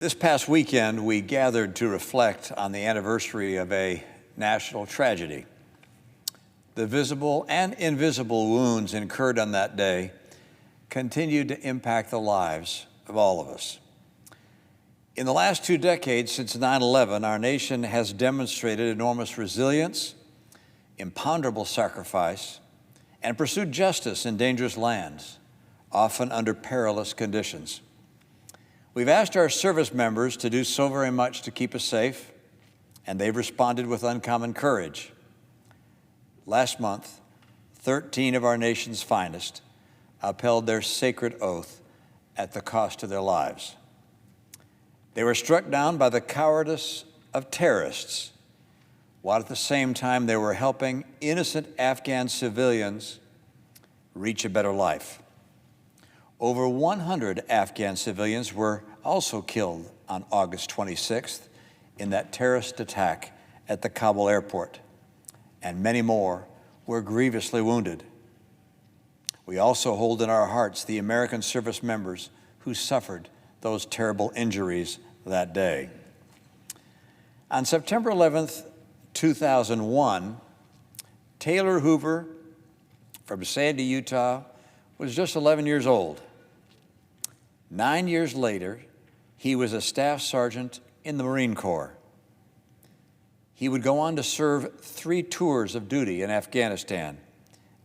This past weekend, we gathered to reflect on the anniversary of a national tragedy. The visible and invisible wounds incurred on that day continued to impact the lives of all of us. In the last 2 decades since 9/11, our nation has demonstrated enormous resilience, imponderable sacrifice, and pursued justice in dangerous lands, often under perilous conditions. We've asked our service members to do so very much to keep us safe, and they've responded with uncommon courage. Last month, 13 of our nation's finest upheld their sacred oath at the cost of their lives. They were struck down by the cowardice of terrorists, while at the same time they were helping innocent Afghan civilians reach a better life. Over 100 Afghan civilians were also killed on August 26th in that terrorist attack at the Kabul airport, and many more were grievously wounded. We also hold in our hearts the American service members who suffered those terrible injuries that day. On September 11th, 2001, Taylor Hoover from Sandy, Utah, was just 11 years old. 9 years later, he was a staff sergeant in the Marine Corps. He would go on to serve 3 tours of duty in Afghanistan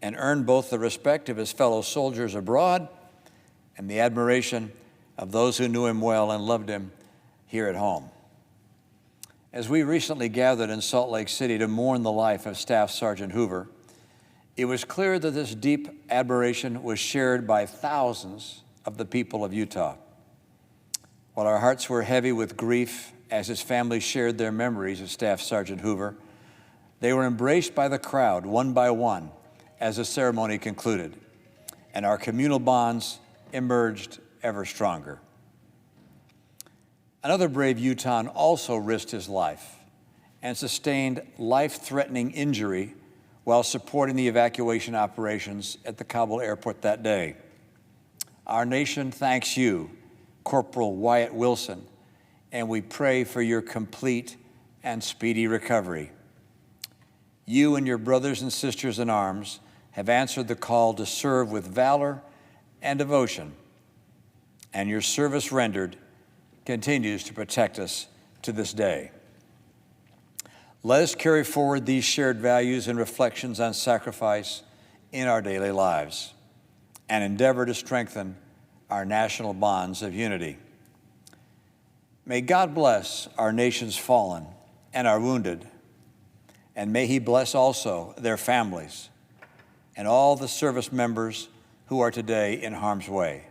and earn both the respect of his fellow soldiers abroad and the admiration of those who knew him well and loved him here at home. As we recently gathered in Salt Lake City to mourn the life of Staff Sergeant Hoover, it was clear that this deep admiration was shared by thousands of the people of Utah. While our hearts were heavy with grief as his family shared their memories of Staff Sergeant Hoover, they were embraced by the crowd one by one as the ceremony concluded, and our communal bonds emerged ever stronger. Another brave Utahn also risked his life and sustained life-threatening injury while supporting the evacuation operations at the Kabul airport that day. Our nation thanks you, Corporal Wyatt Wilson, and we pray for your complete and speedy recovery. You and your brothers and sisters in arms have answered the call to serve with valor and devotion, and your service rendered continues to protect us to this day. Let us carry forward these shared values and reflections on sacrifice in our daily lives and endeavor to strengthen our national bonds of unity. May God bless our nation's fallen and our wounded, and may He bless also their families and all the service members who are today in harm's way.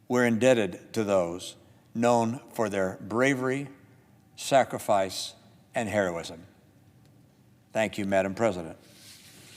We're indebted to those known for their bravery, sacrifice, and heroism. Thank you, Madam President.